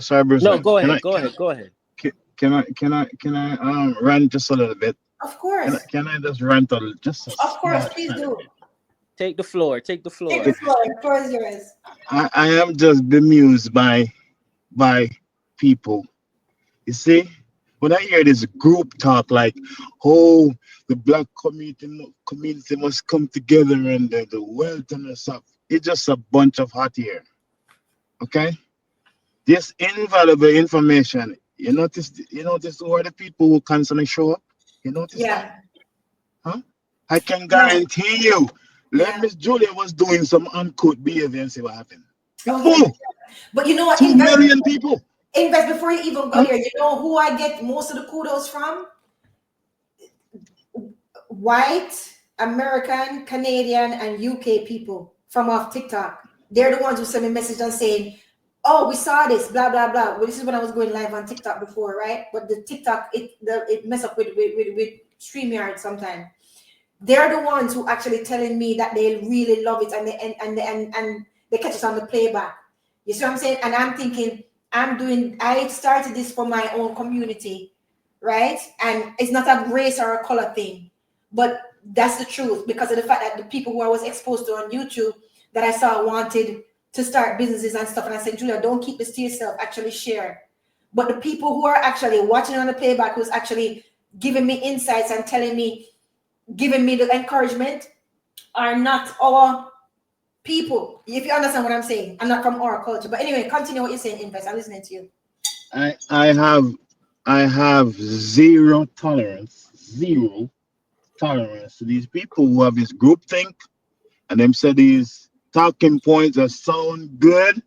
Sorry, Bruce. No, go Can ahead. I Go can ahead. Go ahead. can I rant just a little bit? Of course. Can I just rant just a Of course, small please tiny do. bit? Take the floor. Take the Take the floor. floor. The floor is yours. I am just bemused by people. You see, when I hear this group talk like, oh, the black community must come together and the wealth and the stuff, it's just a bunch of hot air. Okay, this invaluable information. You notice who are the people who constantly show up. You notice that, Yeah. huh? I can Yes. guarantee you. Let Yeah. Miss Julia was doing some uncouth behavior and see what happened. Oh yeah. Who? But you know what? 2 million people. Invest before you even go Huh? there. You know who I get most of the kudos from? White, American, Canadian, and UK people from off TikTok. They're the ones who send me messages and saying, "Oh, we saw this, blah blah blah." Well, this is when I was going live on TikTok before, right? But the TikTok it mess up with StreamYard sometimes. They're the ones who actually telling me that they really love it, and they catch it on the playback. You see what I'm saying? And I'm thinking, I started this for my own community, right? And it's not a race or a color thing, but that's the truth because of the fact that the people who I was exposed to on YouTube that I saw wanted to start businesses and stuff. And I said, Julia, don't keep this to yourself, actually share. But the people who are actually watching on the playback, who's actually giving me insights and giving me the encouragement are not our people. If you understand what I'm saying, I'm not from our culture. But anyway, continue what you're saying, Invest. I'm listening to you. I have zero tolerance to these people who have this group think and them say these talking points that sound good,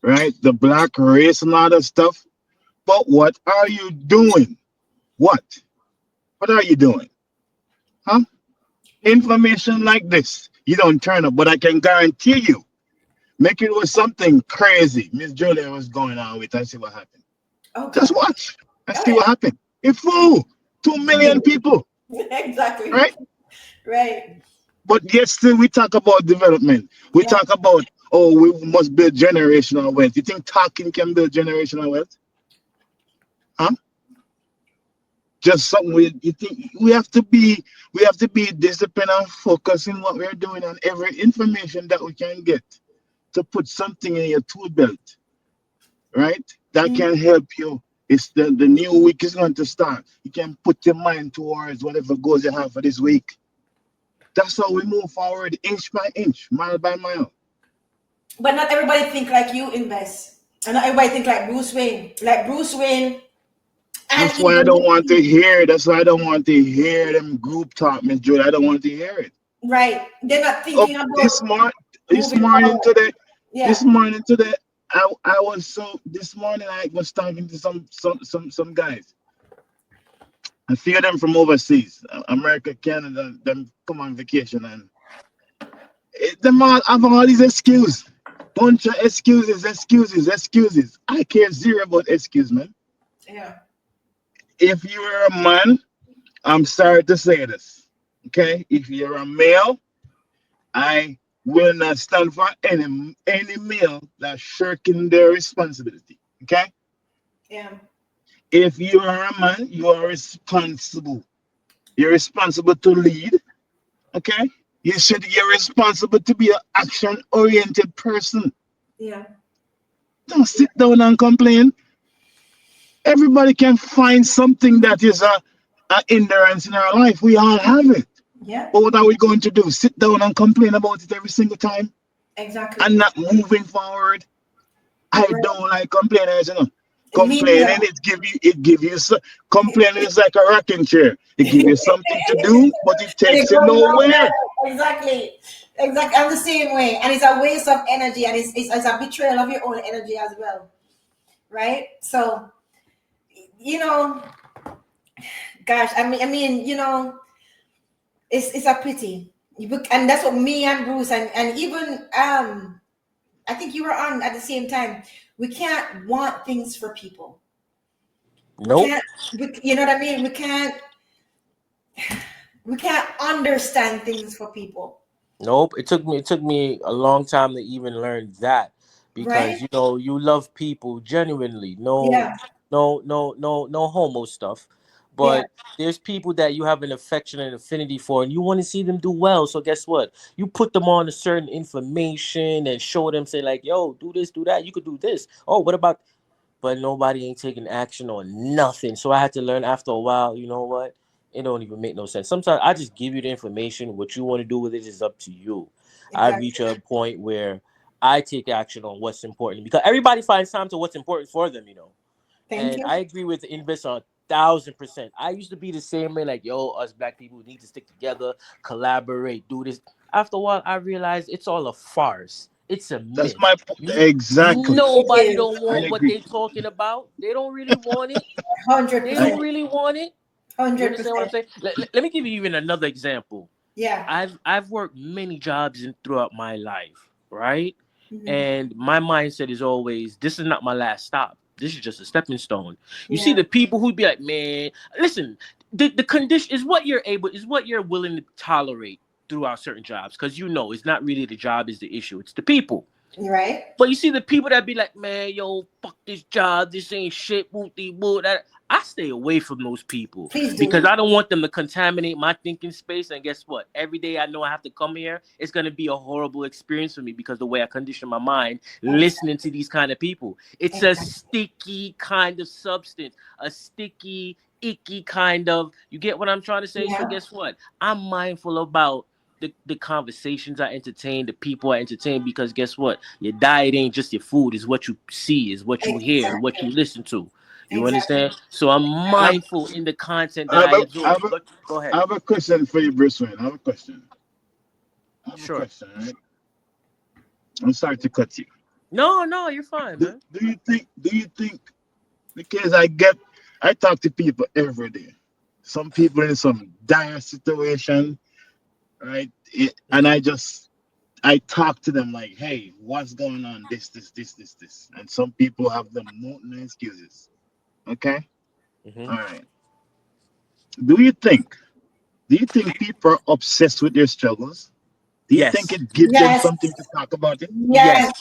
right? The black race and all that stuff. But what are you doing? What? What are you doing? Huh? Information like this, you don't turn up, but I can guarantee you, make it was something crazy. Miss Julia was going on with and see what happened. Oh Just God. watch and Oh see what happened. It fool 2 million people, yeah. Exactly. right? Right. But yet still we talk about development. We Yeah. talk about we must build generational wealth. You think talking can build generational wealth? Huh? Just something you think we have to be disciplined and focused in what we're doing and every information that we can get to put something in your tool belt, right? That Mhm. can help you. It's the new week is going to start. You can put your mind towards whatever goals you have for this week. That's how we move forward, inch by inch, mile by mile. But not everybody think like you, Invest. And not everybody think like Bruce Wayne. Like Bruce Wayne and That's why I even don't want to hear. That's why I don't want to hear them group talk, Miss Jude. I don't want to hear it. right. They're not Up thinking this about morning, this moving morning forward. today, this Yeah. morning today, I was so this morning I was talking to some guys. A few of them from overseas, America, Canada, them come on vacation and them all have all these excuses. Bunch of excuses. I care zero about excuse, man. Yeah. If you're a man, I'm sorry to say this. Okay? If you're a male, I will not stand for any male that's shirking their responsibility. Okay? Yeah. If you are a man, you are responsible. You're responsible to lead. Okay? You're responsible to be an action-oriented person. Yeah. Don't sit down and complain. Everybody can find something that is a hindrance in our life. We all have it. Yeah. But what are we going to do? Sit down and complain about it every single time and Exactly. not moving forward? I Right. don't like complaining. Me Complaining, neither. complaining is like a rocking chair. It gives you something to do, but it And it takes you goes nowhere. nowhere. Exactly. Exactly. I'm the same way. And it's a waste of energy and it's a betrayal of your own energy as well. Right? So, you know, gosh, it's a pity. And that's what me and Bruce and even I think you were on at the same time. We can't want things for people. We Nope. can't you know what I mean? We can't understand things for people. Nope. It took me a long time to even learn that because Right? you know you love people genuinely. No, Yeah. no homo stuff. Yeah. But there's people that you have an affection and affinity for, and you want to see them do well. So guess what? You put them on a certain information and show them, say like, "Yo, do this, do that. You could do this. Oh, what about?" But nobody ain't taking action on nothing. So I had to learn after a while. You know what? It don't even make no sense. Sometimes I just give you the information. What you want to do with it is up to you. I reach Exactly. a point where I take action on what's important because everybody finds time to what's important for them. You know. Thank And you. I agree with Invest 1,000%. I used to be the same way, like, yo, us black people need to stick together, collaborate, do this. After a while, I realized it's all a farce. It's a That's myth. my exactly. It Nobody is don't I want what agree. they talking about. They don't really want it. hundred They I don't percent. really want it. You Hundred understand what I'm percent. saying? Let me give you even another example. Yeah. I've worked many jobs throughout my life, right? Hmm. And my mindset is always, this is not my last stop. This is just a stepping stone. You see Yeah. the people who'd be like, man, listen, the condition is what you're able, is what you're willing to tolerate throughout certain jobs. Because you know, it's not really the job is the issue, it's the people. You right? But you see the people that be like, man, yo, fuck this job, this ain't shit, wooty woo. That I stay away from those people Please because do. I don't want them to contaminate my thinking space. And guess what? Every day I know I have to come here, it's gonna be a horrible experience for me because the way I condition my mind Exactly. listening to these kind of people. It's a Exactly. sticky kind of substance, a sticky, icky kind of. You get what I'm trying to say? So Yeah. guess what? I'm mindful about the conversations I entertain, the people I entertain, because guess what? Your diet ain't just your food, is what you see, is what you hear, what you Exactly. listen to. You Exactly. understand? So I'm I have, mindful in the content I that have I a, I absorb. have a, But go I ahead. have a question for you, Bruce Wayne. I have a question. I have a Sure. question, right? I'm sorry to cut you. No, you're fine, man. Do you think because I talk to people every day. Some people in some dire situation, right? And I talk to them like, hey, what's going on? This. And some people have the mountain excuses. Okay? Hmm. All right. Do you think do you think people are obsessed with their struggles? Do you think Yes. it gives them Yes. something to talk about it? Yes.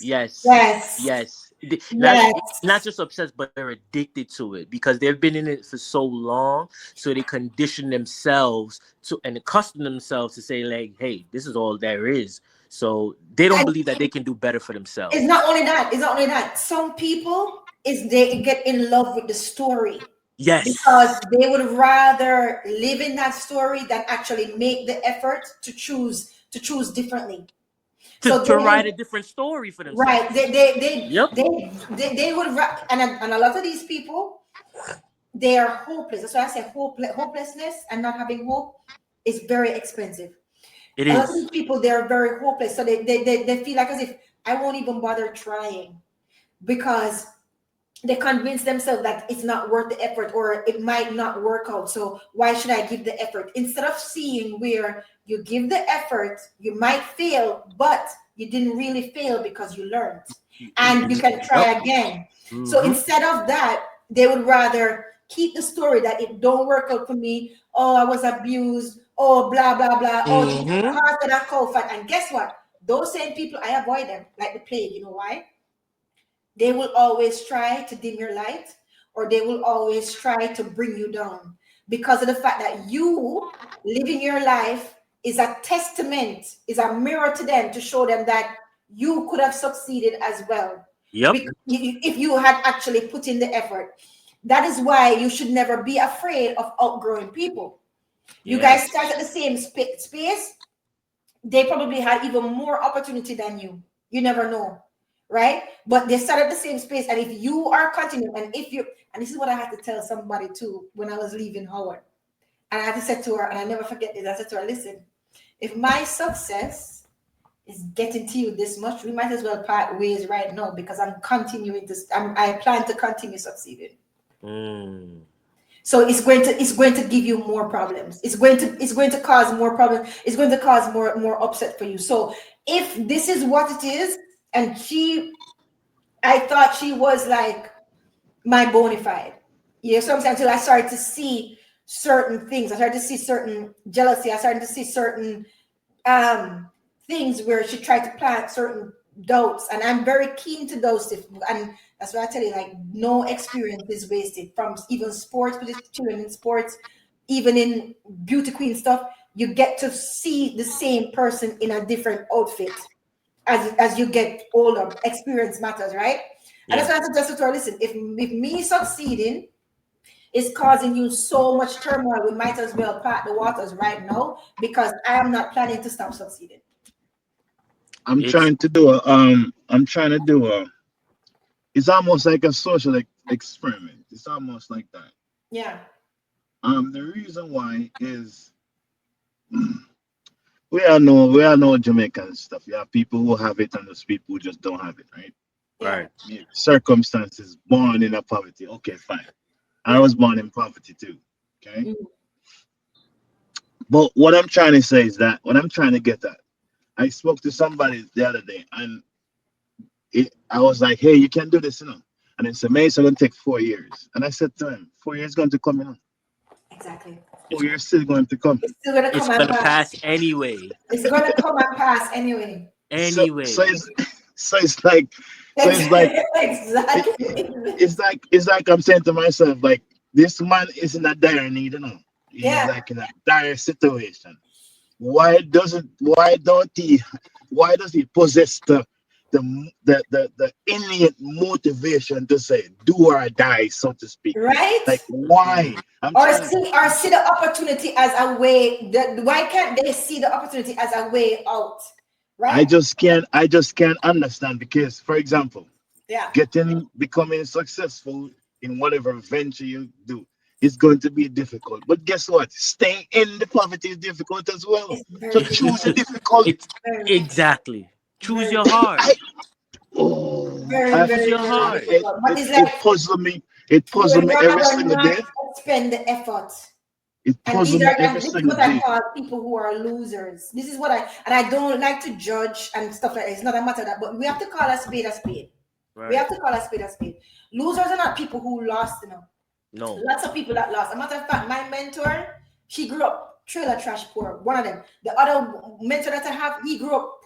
Yes, yes, Yes. yes. Not Yes. just obsessed, but they're addicted to it because they've been in it for so long. So they condition themselves to and accustom themselves to say, like, hey, this is all there is. So they don't And believe that they can do better for it's themselves. not only that. It's not only that. Some people is they get in love with the story because Yes. they would rather live in that story than actually make the effort to choose differently. So To write they a different story for right themselves. Yep. they would and a lot of these people they are hopeless. That's why I say hopelessness and not having hope is very expensive. It A lot of is. these people they are very hopeless, so they feel like as if I won't even bother trying because they convince themselves that it's not worth the effort or it might not work out. So why should I give the effort? Instead of seeing where you give the effort, you might fail, but you didn't really fail because you learned and you can Yep. try again. So Mm-hmm. instead of that, they would rather keep the story that it don't work out for me. Oh, I was abused. Oh, blah, blah, blah. Oh, this is Mm-hmm. heart that I cough at. And guess what? Those same people, I avoid them like the plague. You know why? They will always try to dim your light or they will always try to bring you down because of the fact that you living your life is a testament, is a mirror to them to show them that you could have succeeded as well. Yep. Because if you had actually put in the effort, that is why you should never be afraid of outgrowing people. You guys Yes. start at the same space, they probably had even more opportunity than you. You never know, right? But they start at the same space. And if you are continuing, and if you, and this is what I had to tell somebody too when I was leaving Howard. And I had to say to her, and I never forget this, I said to her, listen, if my success is getting to you this much, we might as well part ways right now because I'm continuing to, I plan to continue succeeding. Mm. So it's going to give you more problems. It's going to cause more problems. It's going to cause more upset for you. So if this is what it is, and I thought she was like my bona fide. You know, sometimes until I started to see certain things, I started to see certain jealousy, I started to see certain um things where she tried to plant certain doubts, and I'm very keen to those. And that's why I tell you, like, no experience is wasted. From even sports with the children in sports, even in beauty queen stuff, you get to see the same person in a different outfit as you get older. Experience matters, right? And that's Yeah. why I suggest to her, listen, if me succeeding is causing you so much turmoil, we might as well part the waters right now, because I am not planning to stop succeeding. I'm It's trying to do a I'm trying to do a it's almost like a social experiment. It's almost like that. Yeah. The reason why is we all know Jamaican stuff. You have people who have it and there's people who just don't have it, right? Yeah. right. Yeah, circumstances, born in a poverty. Okay, fine. I Yeah. was born in poverty too. Okay. Mm. But what I'm trying to say is that what I'm trying to get at, I spoke to somebody the other day and I was like, hey, you can do this, you know. And then said, man, it's going to take 4 years. And I said to him, 4 years going to come, you know. Exactly. 4 years still going to come. It's still gonna It's come and gonna pass. pass anyway. It's gonna come and pass anyway. So Anyway. it's so it's like so it's like it, Exactly. it's like I'm saying to myself, like this man is in a dire need, you know. He's Yeah. like in a dire situation. Why does he possess the innate motivation to say do or die, so to speak? Right? Like why? Mm. I'm Or trying to see or see the opportunity as a way. Why can't they see the opportunity as a way out? I Right? just can't understand because for example, Yeah. becoming successful in whatever venture you do is going to be difficult. But guess what? Staying in the poverty is difficult as well. It's So very choose a difficult. difficult. It's Very difficult. exactly. Choose Very your difficult. I heart. oh Very, I Choose very, your very heart. it difficult. But it, it's it like puzzled me. It you puzzled would me every rather single not day. expend the effort. It And puzzled me every this is single what I day. call people who are losers. This is what I don't like to judge and stuff like that. It's not a matter of that, but we have to call a spade a spade. We Right. have to call a spade a spade. Losers are not people who lost, you know. No. Lots of people that lost. A matter of fact, my mentor, she grew up trailer trash poor. One of them. The other mentor that I have, he grew up,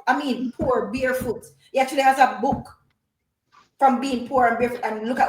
poor, barefoot. He actually has a book from being poor and barefoot, and look at